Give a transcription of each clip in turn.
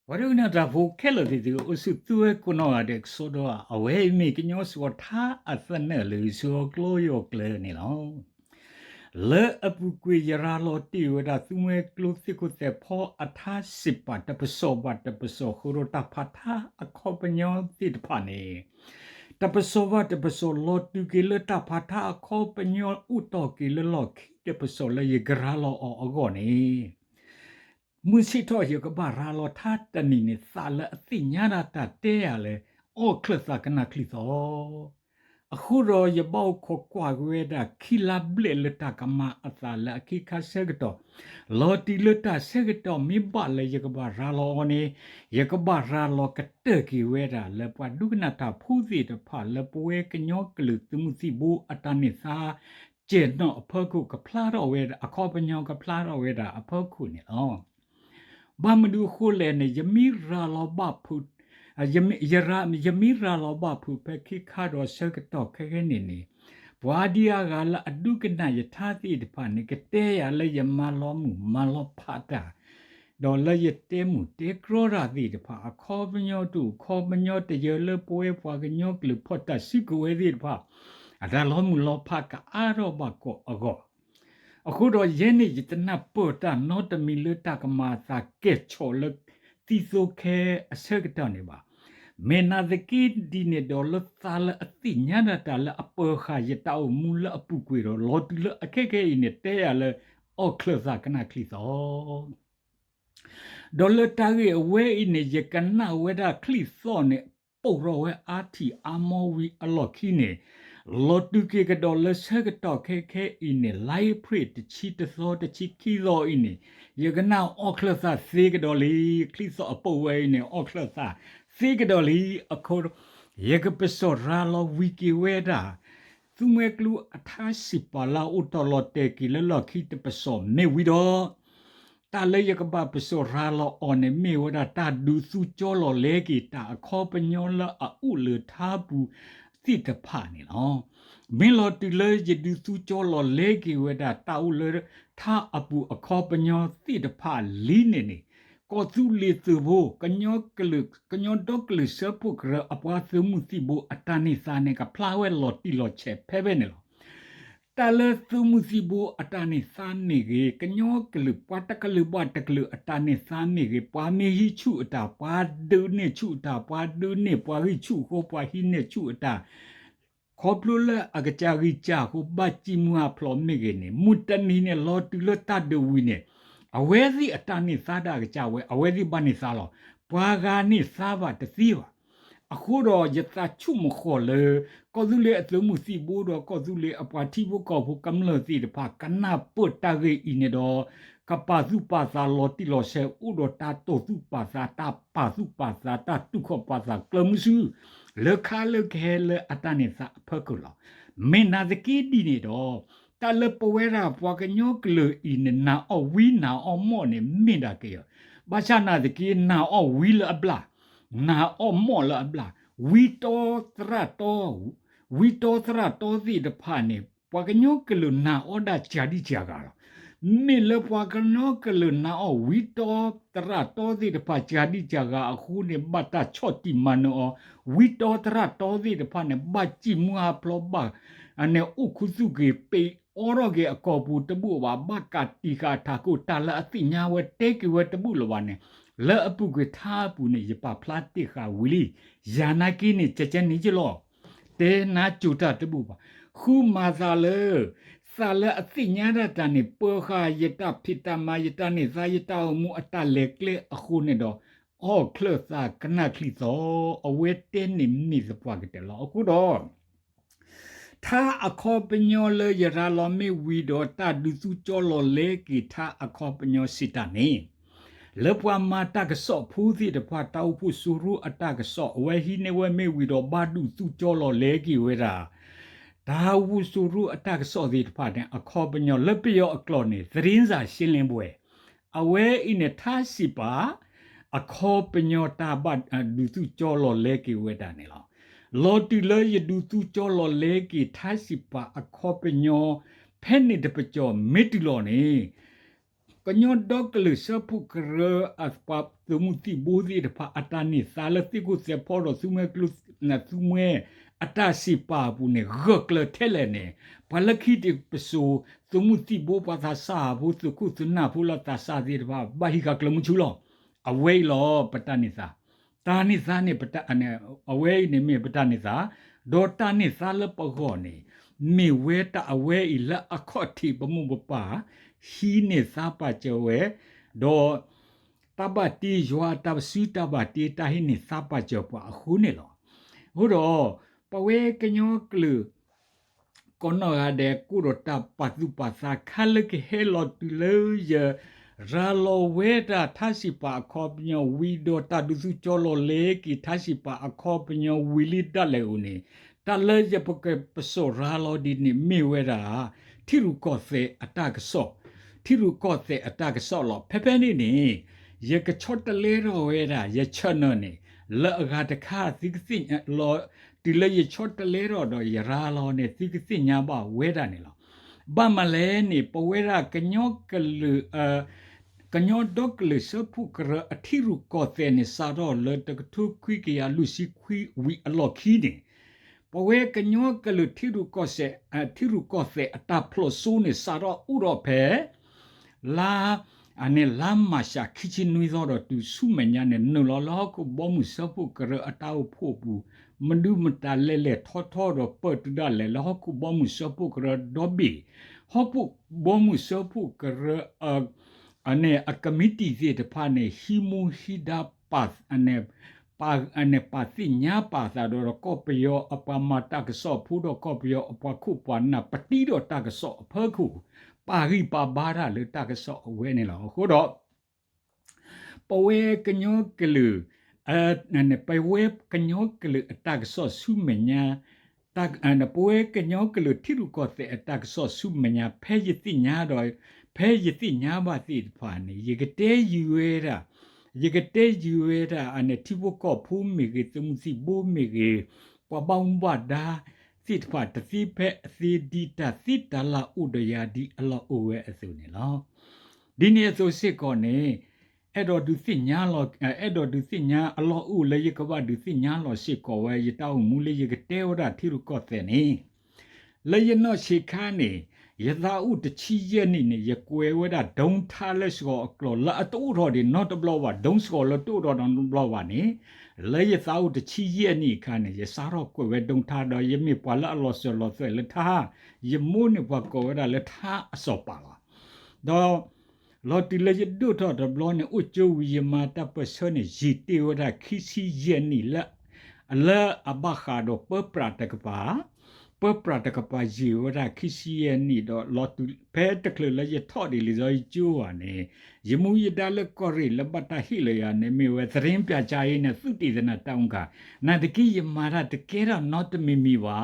Waruna da vokelo di usutue kuno adek sodo awe mi kinyo swata athana le so gloyo gle ni lo le apu kwe yara lo ti wada thume klo thiku te pho atha sipa ta pso ba ta pso khuro ta phatha akhopanyo ti ta phane ta pso ba ta pso lo tu ke le ta phatha akhopanyo uto ke le lo ki ta pso le ye gra lo o ago niมือสิทอเยก็บาราลอทัดตะนี่เนี่ยสาละสิญาณาตาเตยเลยโอ้คลสากนาคลิซออะคูรอยบ่าวขกว่าเวดาคิลาเบลเลตากามาอัสาละคิคาเซกตอลอติเลตาเซกตอมีบาเลยยก็บาราลอนี่ยก็บาราลอกะเตกิเวดาเลปวาดุกนาตาผู้สิตพาเลปเวกญอกลึตุมุสิบูอัตานิสาเจนอพกุกะพลารอเวดาอะคอปญอกะพลารอเวดาอะพกุนี่อ๋อบามาดูโคเลนยมีราลอบาพุยมียมีราลอบาพุเปคิคาดอเซกตอกแค่นี้นี่ปวาดียากาลอดูกันนายท่าที่ดิพานิกเตยอะไรยมาลอมุมาลอพาตาดอลเลยเตมุเตกรอราดีดิพาคอบัญญตุคอบัญญตเยเลปวยปวากญอกหรือพอตาสิกเวดีดิพาอาดาลอมุลอพากะอารอบาโกอโกအခုတော့ယင်းနေယတနာပေါ်တာနောတမီလတကမာသာကဲချောလတီဆိုခဲအစကတနေပါမေနာဒကီဒီနေဒေါ်လသလအတိညာနာတလအပေါ်ခါယတောမူလအပုကွေတော့လောတူလအခက်ခဲနေတဲရလေအော့ခလဇာကနာခလီသောဒေါ်လတာရီအဝဲနေယကနာဝဲတာခလီသောနေပုတ်ရောဝဲအာတီအမောဝီအလော်ခီနေလောတုကေကဒေါ်လဆက်ကတော့ခဲအင်းနေလိုက်ဖရစ်ချီတသောတချီခီသောအင်းနေယကနာအော့ခလဆာစေကဒေါ်လီခလီသောအပဝဲနေအော့ခလဆာစေကဒေါ်လီအခုယကပစောရာလောဝီကီဝဲတာသူမဲကလူအထာစီပါလာဥတလောတေကီလလခိတပစောမေဝီတော့တာလေယကပပစောရာလောအော်နေမေဝဒတာဒူစုကျော်လောလေကီတာအခေါ်ပညောလအဥလထာဘူးတိတဖာနေလောမင်းလောတူလေယဒူစုကျော်လောလေကီဝဒတာဥလထာအပူအခေါ်ပညောတိတဖာလီနေနေကောသူလေသူဘကညောကလကညောဒကလစပုကရအပွားသမှုတိဘအတနိစာနေကဖလာဝဲလောတိလောချေဖဲပဲနေလောတာလသုမှုစီဘူအတနိစာနေကေကညောကလပတကလဘတကလအတနိစာနေကေပွားမေဟိချုအတာပွားဒုနေချုတာပွားဒုနေပွားဟိချုကိုပွားဟိနေချုအတာခေါပလူလအကကြရီချာကိုဘချီမွာဖလောမေကေနေမူတနီနေလောတူလတဒဝီနေအဝဲစီအတနိစာတာကကြဝဲအဝဲစီဘာနိစာလောပွားကာနိစာဘတစီဝအခုတော့ယတချုမခေါ်လေကောသူလေအသုံးမှုစီဘိုးတော့ကောသူလေအပွားတိဘကောဖို့ကမ္လစီတဖာကနာပုတ်တရေအင်းတော့ကပစုပါစာလောတိလောဆေဥဒတာတောစုပါစာတာပါစုပါစာတာတုခောပါစာကလမှုစုလေခါလေခဲလေအတနိစာဖကုလောမေနာဒကီဒီနေတော့တလပဝဲရာပွားကညောကလေအင်းနာအဝီနာအမောနေမင်တာကေဘာချနာဒကီနာအဝီလအပလာနာအမောလအပလာဝီတောသရတောစီတဖာနေပွားကညောကလနာအော်ဒါချာဒီချာကလာမေလပွားကညောကလနာအဝီတောသရတောစီတဖာချာဒီချာကအခုနေဘတ်တာချော့တီမနောဝီတောသရတောစီတဖာနေဘတ်ချီမွာဖလောဘာအနေဥခုစုကေပေအော်ရောကေအကောပူတပုဝါဘကတိကာထာကိုတာလအသိညာဝဲတေကေဝဲတပုလဝါနေလဲအပုကထားပူနေရပဖလာတိခါဝီလီယာနာကီနေချက်ချက်နေကြလောတဲနာကျူတာတပုပါခုမာသာလေစာလအသိညာရတာနေပေါ်ခါယတဖိတမယတနေဇာယတမူအတလေကလေအခုနေတော့အော်ကလစာကနခလီသောအဝဲတဲနေမိစပွားကတဲ့လောအခုတော့ถ้าอคอปญอเลยยราลอเมวีดอตาดุสุจอลอเลกิถ้าอคอปญอสิตานีเลปวามาตากะสอผู้ที่ตะพาตาผู้สุรุอตากะสอเวหิเนเวเมวีดอบาดุสุจอลอเลกิเวราต ดาวูสุรุอัตากสอดีพาเนี่ยอคอปญอลเปียอกลอนี่ตรินซาชินเลบวยอเวอินทาสิปาอคอปญอตาบัดดูตุจอลอเลกิเวดานี่ลอลอติเลยดูตุจอลอเลกิทาสิปาอคอปญอเพนนี่เดปจอมิติลอนี่กญอดอกลสพุกเรอัสปับตุมุติบูดีเดพาอัตานิสาลติกุเซพอรสุเมกลุสนะสุเมအတစီပါဘူးနဲ့ဂကလထဲလဲနေဘလခိတိပဆူသမှုတိဘောပါသာစာဘူးသူကုသနာဖူလာတာစာဒီဘာဘာဟိကကလမှုချူလောအဝေးလောပတနိစာတာနိစာနေပတအနေအဝေးနေမေပတနိစာဒေါ်တာနိစာလပခောနေမေဝဲတာအဝဲဤလအခော့တိပမှုပပါဟီနေစာပါကျဝဲဒေါ်တဘတိယွာတဘစီတဘတိတာဟိနေစာပါကျပါအခုနေလောဟုတ်တော့ပဝဲကညောကလူကောနောရတဲ့ကုရတပတ်သူပါစာခလကဟဲလော်တူလေရရာလောဝဲတာသရှိပါခောပညောဝီဒိုတာဒုစုချောလောလေကီသရှိပါအခောပညောဝီလီတလေဦးနေတလဲရပကပစောရာလောဒီနေမေဝဲတာထီရူကောစေအတကစောထီရူကောစေအတကစောလောဖဲဖဲနေနေရကချော့တလေရောဝဲတာရချော့နော်နေလောကတခါသိသိလောဒီလေရချော့တလေတော့ရရာလောနေသိသိညာပါဝဲတာနေလောဘာမလဲနေပဝဲရာကညောကလူကညောဒကလစဖုကရအထီရူကောတဲ့နေစာတော့လတကထုခွိကရလူစီခွိဝီအလောခီနေပဝဲကညောကလူထီရူကောစေအထီရူကောစေအတာဖလို့ဆိုးနေစာတော့ဥရောဖဲလာအနေလာမရှာခီချီနွေတော့သူစုမညာနဲ့နလောလောကိုဘောမှုစဖုကရအတာဖို့ဘူးမဒုမတလဲလဲထောထောတော့ပတ်တူဒါလဲလောကိုဘောမှုစဖုကရဒိုဘီဟောပုဘောမှုစဖုကရအနေအကမီတီစီတဖာနေဟီမူဟီဒါပတ်အနေပါစီညာပါသာတော့ကောပယောအပမတကဆော့ဖူတော့ကောပယောအပခုပနာပတိတော့တကဆော့ဖခုပါရိပါဘာရလေတကဆော့အဝဲနေလောဟိုတော့ပဝဲကညောကလူအနေပဝဲကညောကလူတကဆော့ဆုမညာတကအနေပဝဲကညောကလူတိရုကောတဲ့တကဆော့ဆုမညာဖဲရတိညာတော့ဖဲရတိညာပါတိဖာနေရေကတဲယူရတာရေကတဲယူရတာအနေတိဘကောဖူးမီကေတုံစီဘူမီကေပပောင်ဘဒါစိတ်ဖတ်တိဖဲစီဒီတာစိတလာဥဒယာဒီအလောအဝဲအစုံနေလောဒီနေ့ဆိုစစ်ကောနေအဲ့တော့ဒုစိညာလောအဲ့တော့ဒုစိညာအလောဥလေရကဘာဒုစိညာလောစစ်ကောဝဲရတောင်းမူလေရကတဲဝဒတိရုကောတဲ့နေလေရနောရှိခါနေယသာဥတချီရဲ့နိနေရကွယ်ဝဒဒုံထားလက်စကောကလောလာအတူတော်ဒီ not blow ဝဒုံစကောလတူတော်တော် blow ဝနေလေယသာဥတချီရဲ့နိခါနေရစားတော့ကွယ်ဝဒုံထားတော်ယမိပွာလာလောဆလောဆွဲလထားယမုန်ဘကောဝဒလထားအစောပါလာတော့လောတိလေဒုတော်တော်ဘလောနေဥကျဝီယမာတပစနေဂျီတေဝဒခိစီရဲ့နိလအလာအဘခါတော့ပပရတကပါပပရတကပါဂျီဝဒခိစီယနီတော့လော်တူဖဲတကလလရထော်ဒီလီဇိုကျိုးဝနေယမူရဒါလကောရီလဘတာဟီလယာနေမီဝဲသတင်းပြချာရင်းနဲ့သုတိဇနာတောင်းကနာတကိယမာရတကဲတော့ not မီမီပါ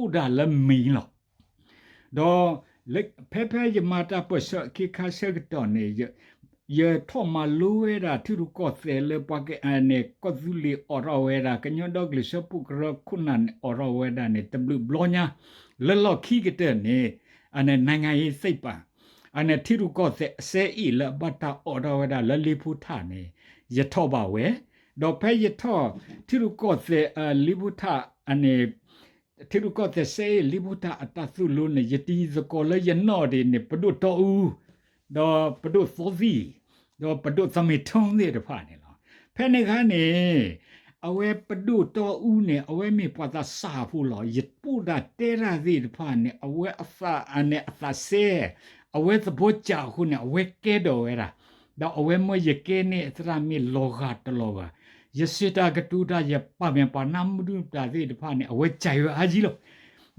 ဥဒါလမီလောတော့လက်ဖဲဖဲယမာတာပစခိခါဆက်တော့နေရထောမလူဝဲတာသူကောဆဲလေပကေအနေကောဇူလီအော်ရဝဲတာကညောဒေါကလစပုကရခုနန်အော်ရဝဲတာနေတဘလူဘလောညာလလော်ခိကတဲ့နေအနေနိုင်ငံရေးစိတ်ပါအနေသူကောဆဲအစဲဤလဘတာအော်ရဝဲတာလလီဖူထနေရထောပါဝဲတော့ဖဲရထောသူကောဆဲလီဖူထအနေသူကောဆဲဆဲလီဖူထအတသုလုံးနေယတိစကောလရနော်ဒီနေပဒုတော်ဦးတော့ပဒုစောစီတော့ပဒုသမီထုံးတဲ့တဖာနေလားဖဲနေခါနေအဝဲပဒုတော်ဦးနေအဝဲမေပတာစာဖို့လားယပူဒါတဲရာစီတဖာနေအဝဲအဖာအနေအဖာဆဲအဝဲသဘောချခုနေအဝဲကဲတော်ဝဲတာတော့အဝဲမရကဲနေအစရမီလောကတလောကယစိတာကတူတာယပမပနာမဒုတာစီတဖာနေအဝဲကြိုင်ရအာကြီးလို့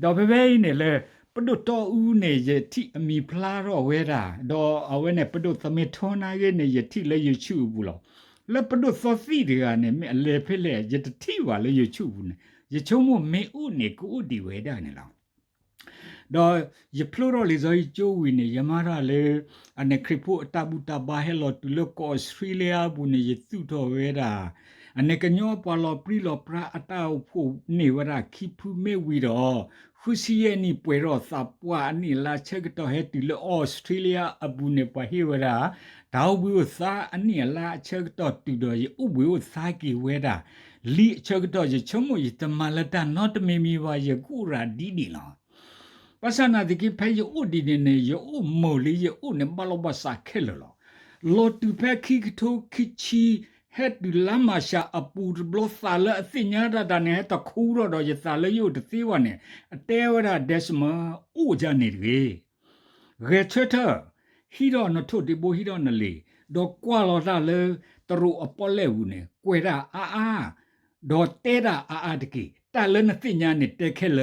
တော့ဘဲဘဲနေလေပဒုတော်ဦးနေယတိအမီဖလာတော့ဝဲတာတော့အဝဲနဲ့ပဒုသမီထွန်းနာရဲ့နေယတိလေယချုဘူးလို့လပဒုသောစီတွေကနေမအလေဖဲလေယတတိပါလေယချုဘူးနေယချုံမမေဥနေကိုဥဒီဝဲတာနေလား ดอยพลูโรลิซอยจูวินยามาราเลอันเนคริปูตาบุตาบาเฮลอตุลกออสเตรเลียบุนยตุโตเวดาอันเนกญอปาลอปริลอปราอตาผู้เนวราคิพูเมวีดอฟุซีเยนีป่วยรอสับว่าอันนี้ลาเชกตอเฮตุลออสเตรเลียอบุเนปะเฮวดาดาวบิวซาอันนี้ลาเชกตอตุดอยอุบิวซากิเวดาลีเชกตอจะชมวยตมาลตานอตเมมีวายกูราดีลาภาษาหน้าที่เพย์อุดีเนยอุโมลียอุเนบาลบาสาเคลลโลตุเพคิกโตคิชีเฮตุลามาชาอปูบลซาเลสิญญาดาเนตะคูรดอยซาเลยุตสิวันเนเตวราเดสมาอุจานิเรเรเชเตอร์ฮิโรนทุดิโบฮิโรนเลดอกกวาลซาเลตรูอปอเลวุเนกวยราอาดอเตราอาดกิตาเลนสิญญาเนเตเคเล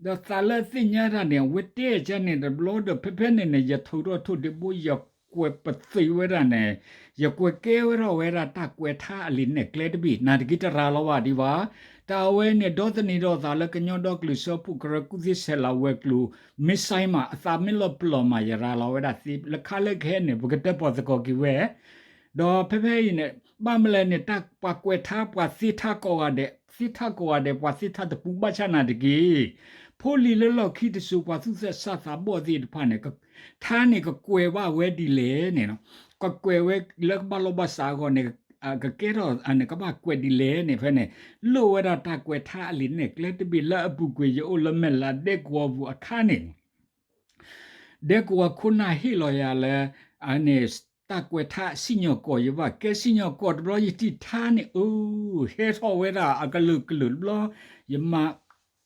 ดอซาเลสิญญาดาเนเวเตจาเนดบลอดเพเพเนเนยะทุรทุดิโบยกวยปสิเวราเนยกวยเกวราเวราตากวยท่าอลินเนเกลดบีนาดกิตราลาวาดีวาตาเวเนดอตนีดอซาเลกญอดอกลิโซปุกรกุซิเซลาเวกลูมิไซมาอซามิลปลอมายราลาเวดาซิลคาเลเคเนบุกเตปอสกอกิเวดอเพเพเนบามเลเนตักปากวยท่าปาซิทาโกอาเดปาซิทาตปุบาชานาดกีโพลีเลลอคิดสุปาสุเซซาซาบอดีดพาเนกท่านี่ก็กวยว่าเวดีเลเนี่ยเนาะก็กวยเวเลิกบาลบาสาก็เนี่ยก็เกรออันนี้ก็บ้ากวยดีเลเนี่ยเพื่อนเนี่ยโลเวดาตากวยท่าลินเนี่ยเลตบิละบุกวยโอละเมลาเด็กวัวบุอาคานี่เด็กวัวคุณนาฮิลอยาเลอันนี้ตากวยท่าสิญญกอยว่าแกสิญญกอดรอยที่ท่านี่โอ้เฮทอเวดาอากะลึกลึบลอยมา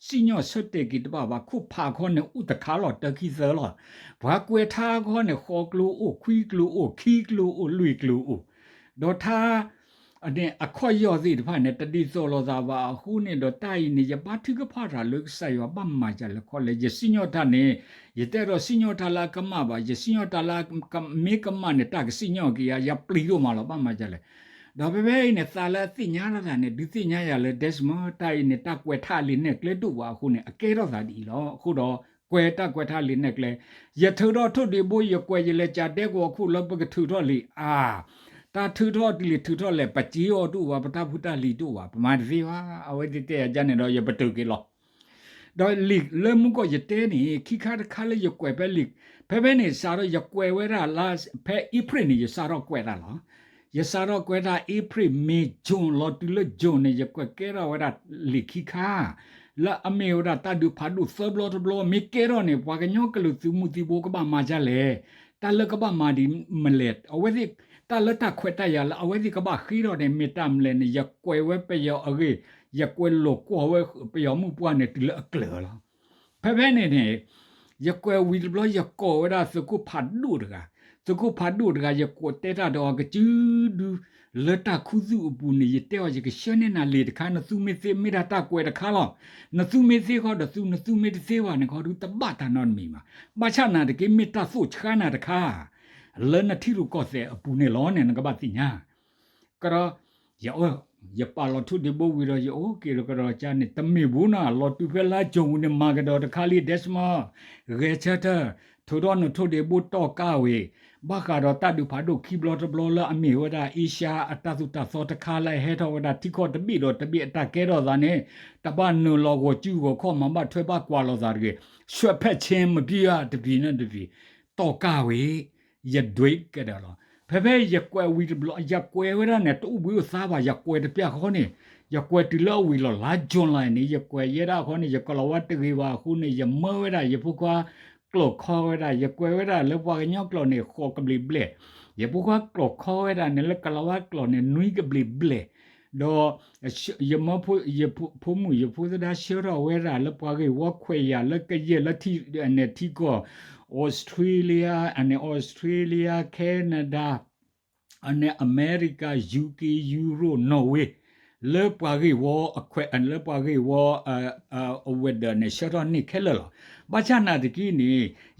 สิญญสเตกิตบ่าคุพาคนเนี่ยอุตคาลอตะคิเซลอว่ากวยท่าคนเนี่ยคอกลูโอคุยกลูโอคีกลูโอลุยกลูโอดอท่าอันนี้อคอยยอสิผ่านเนี่ยตดิโซโลซาว่าฮูเนี่ยดอตายนี่จะบัทึกพาราลึกใส่ว่าบัมมาจะละคอเลยจะสิญญท่านนี่ยแต่รอสิญญทาลากมาบ่จะสิญญทาลากเมกมาเนี่ยตากสิญญกิยาปลีโยมาละบัมมาจะเลยดอกเบ้เนี่ยซาลาสิญญาละเนี่ยดิสิญญาเลยเดสมอตายเนี่ยตากวยท่าลินเนี่ยเกลดูว่าฮูเนี่ยอเกรอซาดีลอฮูดอกวยตากวยท่าลินเนี่ยเกลยะทุรอทุดิบุยกวยเลจาเดกวคูลบกทุรอลีตาทุทอดิลิทุทอเลปจิโอดูว่าปตาพุตาลีดูว่าประมาณสิว่าเอาไว้ที่เตะจันเนี่ยเราอย่าประตูกิลอโดยลิกเริ่มมุก็จะเตนี่ขี้คาดคาเลยยกเวไปลิกเพเปนี่สารยกเวเวราลาเพอีพรินี่ยสารกเวราลอยสารกเวราอีพริเมจุนลอตุเลจุนเนี่ยยกเวเกราเวราลิกขี้คาละอเมราตาดูพัดูเซิร์ฟลอตบลอมิเกโรเนี่ยว่ากันยอกลุตุมุติโบกบ้ามาจาเลตาเลกบ้ามาดิมเลตเอาไว้ที่ตาเลตาขวตายาละเอาไว้ที่กบ้าขี้เราเนี่ยมีตามเลเนี่ยยกเวเวไปยออะไรยกเวโลกว่าเวไปยอมุปวานเนี่ยติเลเกลือละเพเปเนี่ยยกเววิลบลอยกโกเวราสกุพัดดูดกะสกุพัดดูดกะยกโกเตตาดอกจืดเลตาคุซุอุปุนี่ยเตวจิกเชเนนาเลดคานซุเมเซมิดาตากวยตะคาลอนซุเมเซขอดซุนซุเมเซวานขอดูตบะตานอนมีมาบาชานาตะเกมิตาสุชานาตะคาเลนทิรุก็เซอปุเนลอนเนี่ยนกบะติญากระยาอย่าปาลอทุเดบวิรยโอเกลกระจานี่ตมีบุนาลอตุเฟลาจงเนมากระดอตะคาลีเดสมาเรชเตทุดอนทุเดบุตอกาเวบากาดตาดูผาดูคีบลอตบลอละอเมวดาอิชาอัตตุตาสอตคาไลเฮทวดาทิโคตบิโดตบิตาเกรอซาเนตบานนูลอโกจูโกข้อมาบัดถวยบากวาลอซาเกช่วยเพชเชมมบิยาตบินันตบิตอกาเวยะด้วยกะดอเพเปยะกวยวิบลอยะกวยเวราเนตุบิซาบายะกวยตะเปียข้อนี่ยะกวยติลอวิลอลาจอนไลนี่ยะกวยเยราข้อนี่ยะกลวัตตะกีวาคูนี่ยะเมเวดายะพุกวากลอกคอเวดายะกวยเวดาเลวากะญอกลอนี่โคกะบลิเบลยะพุกวากลอกคอเวดาเนละกลวัตกลอนี่นุยกะบลิเบลดอยะมอพุยะพุมุยะพุดาเชรอเวดาละปากะวะควยยาละกะเยละที่เนที่ก็ออสเตรเลียอันนี้ออสเตรเลียแคนาดาอันนี้อเมริกายูเคยุโรนอร์เวย์เลือกว่ากี่วอแขวนเลือกว่ากี่วอเวเดอร์เนี่ยเชอร์นี่แค่เลยล่ะบ้านฉันน่ะตะกี้นี่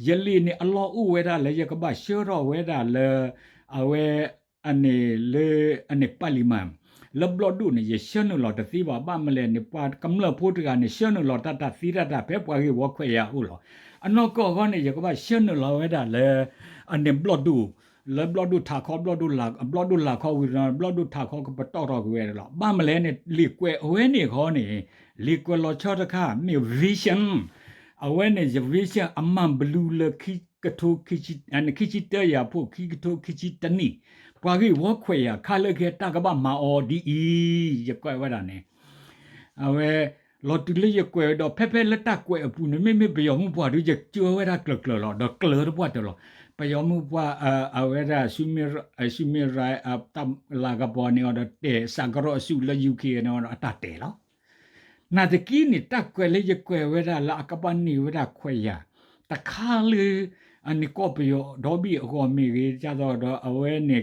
ยัลลีนี่อัลลอฮ์อูเวดาเลยยังก็บ้าเชอร์เวดาเลยเอาเวอันนี้เลยอันนี้ปาลิมาม le blodu ne ye shenu lo ta si ba ba male ne pa kamla phu ta ne shenu lo ta si ta pe pwa ge wo khwe ya u lo ano ko ko ne ye ko ba shenu lo we da le ane blodu le blodu tha kho blodu la kho wi blodu tha kho ko pa to ro ge lo ba male ne li kwe we ne kho ne li kwe lo cha ta kha me vision awareness vision amam blue le ki kato kichi and kichi te ya pho ki kato kichi tani pwa ge wo khwe ya kha le ge ta ka ba ma o di e ye kwe wa da ne awe lo tu le ye kwe do phe phe le ta kwe apu ne me be yo mu pwa du je chua wa da klo lo do klo do pwa to lo pe yo mu pwa awe da sumir rai tam la ga bo ne o do te sa gro su le uk ne o ta te lo na te ki ni ta kwe le ye kwe we da la ka pa ni we da kwe ya ta kha le ani ko pe yo do bi ko mi ge ja do do awe ne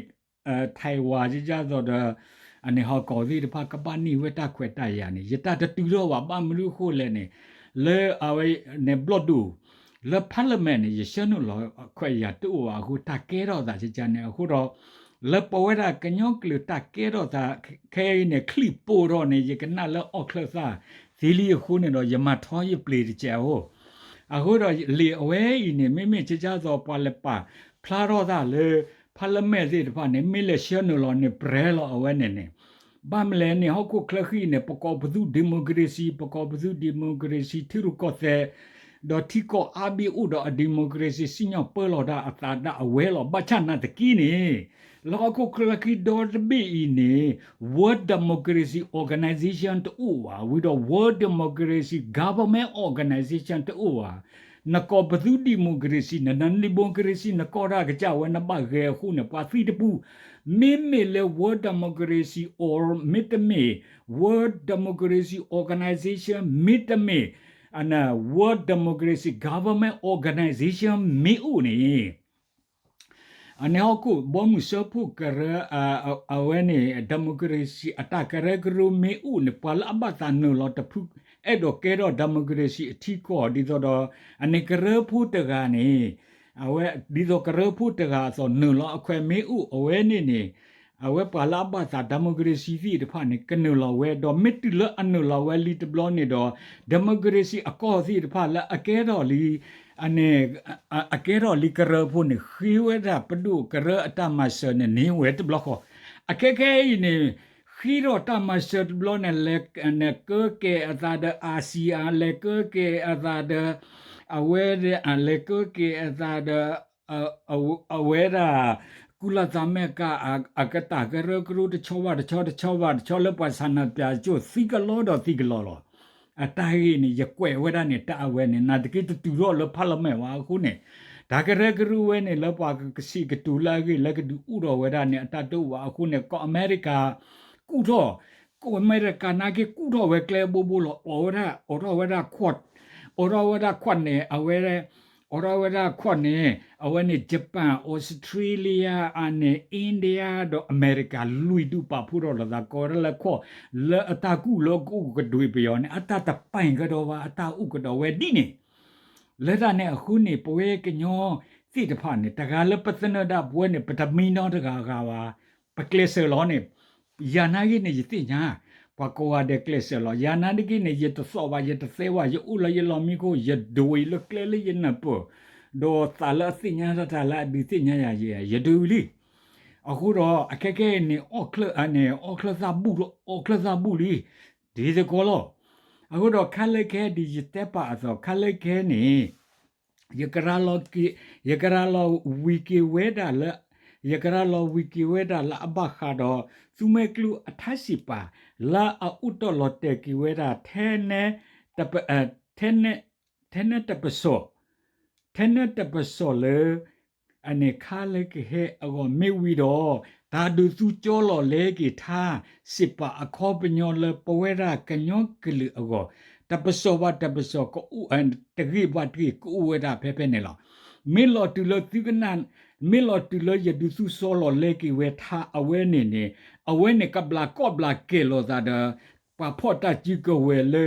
tai wa ji ja do do ani ha ko di pa ka pa ni we ta kwe ta ya ni ye ta tu do wa ba mu lu ko le ne le awe ne blood do le parliament ye shenu lo kwe ya tu wa hu ta ke ro da ji ja ne hu ro le po we da ka nyo klu ta ke ro da ke ne clip po ro ne ye ka na le o kla saဒီလီခုနေတော့ယမထောရပလေတကြဟောအခုတော့လေအဝဲဤနေမိမိချကြသောပွာလပဖလာတော့တာလေဖလမဲစီတဖာနေမိလက်ရှနလောနေပရဲလောအဝဲနေနေဘာမလဲနေဟောက်ကိုခလခိနေပကောဘဒုဒီမိုကရေစီပကောဘဒုဒီမိုကရေစီထီရုကောတဲ့တော့တီကိုအဘီဥဒအဒီမိုကရေစီစညပလောဒါအတာဒါအဝဲလောဘချနာတကီနေလောကကလကီဒေါ်ဘီနေ World Democracy Organization တူဝါ with the World Democracy Government Organization တူဝါနကောဘသူဒီမိုကရေစီနနဒီမိုကရေစီနကောရာကကြဝနဘဂေခုနပါဖီတပူမေမေလေ World Democracy or Mitme World Democracy Organization Mitme and World Democracy Government Organization မေဦးနေအနေဟောကုဘောမှုစဖုကရအဝဲနေဒီမိုကရေစီအတကရဂရုမေဦးနေပလအဘတာနလောတဖုအဲ့တော့ကဲတော့ဒီမိုကရေစီအထီကောဒီတော့အနေကရဖုတကနေအဝဲဒီတော့ကရဖုတကဆိုနလောအခွဲမေဦးအဝဲနေနေအဝဲပလအဘတာဒီမိုကရေစီစီတဖာနေကနလောဝဲတော့မစ်တလအနလောဝဲလီတဘလောနေတော့ဒီမိုကရေစီအကောစီတဖာလက်အကဲတော့လီအနေအကဲတော့လီကရဖို့နေခီဝဲတာပဒုကရအတမဆနေနေဝဲတဘလခောအကဲကဲနေခီရောတမဆဘလနေလက်နေကကေအသာဒအာစီယာလက်ကကေအသာဒအဝဲအလက်ကကေအသာဒအဝဲတာကုလသမဂ္ဂအကတကရကရုတချောဝါတချောချောလပစနာပြကျိုစီကလောတော့စီကလောလောအတိုင်းနေရကွဲဝဲတာနေတာအဝဲနေနာတကိတူရောလဖလမဲဝါခုနေဒါကရကရဝဲနေလပွားကစီကတူလာကြီးလကတူဥတော်ဝဲတာနေအတတော့ဝါခုနေကောအမေရိကကုတော့ကိုအမေရိကနာကကုတော့ဝဲကလဲဘူဘူလောအော်ရာဝဲတာခွတ်နေအဝဲအော်ရာဝဲတာခွတ်နေအဝဲနေဂျပန်ဩစတြေးလျအနေအိန္ဒိယတော့အမေရိကလူဒူပါဖူတော့လာကောရလခောလအတာကူလောကူကဒွေပြောနေအတတပိုင်ကတော့ဝါအတာဥကတော့ဝဲဒီနေလက်ရနဲ့အခုနေပွဲကညောစိတဖာနေတကားလပသနဒပွဲနေပတမီနောတကားကပါပကလစ်ဆလောနေယာနာကြီးနေသိညာပကောဝဒကလစ်ဆလောယာနာဒီကြီးနေရတဆောပါရတသေးဝရဥလရလောမီကိုရဒွေလကလေလရနပေါ်ဒေါ်သလသိညာတလာဒီသိညာရဒူလီအခုတော့အခက်ခဲနေအော့ကလအနေအော့ကလသာဘူးလီဒီစကောလောအခုတော့ခက်ခဲဒီတက်ပါဆိုခက်ခဲနေယကရာလောဝီကီဝဲဒါလယကရာလောဝီကီဝဲဒါလအဘခါတော့သူမဲကလူအထစီပါလာအဥတော်လတဲကီဝဲဒါထဲနေတပစောလေအနေခါလေကဟဲအကောမေဝီတော့ဒါဒူသူကြောလောလေကီထားစစ်ပါအခောပညောလေပဝဲရာကညောကလူအကောတပစောကိုအန်တဂိဘတ်ကိုဝဲတာဖဲဖဲနေလားမေလော်တူလောတိကနန်မေလော်တူလောရဒူသူဆောလောလေကီဝဲထားအဝဲနေကဘလာကောဘလာကေလောသာဒပါဖော့တာជីကဝဲလေ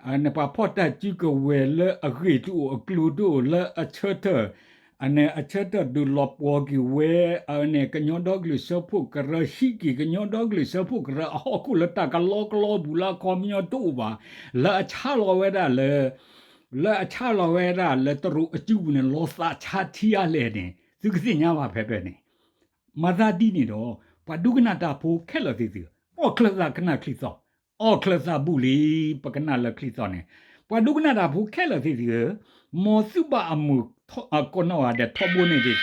အနပါဖော့တာជីကဝဲလေအဂိတူအကလူတူလေအချတ် ane achata du lopwogi we ane kanyo dogli sapu kara hiki kanyo dogli sapu kara hokula taka loklo bula komyo tuba la achalo weda le achalo weda le toru ajubne losa chatia le ne zugsi nyama pepe ne mazadi ni do padugna ta po khela ti ti o klasa kana kliso o klasa buli pakana la kliso ne padugna ta po khela ti ti mo suba amu a kono ade thobo ne ti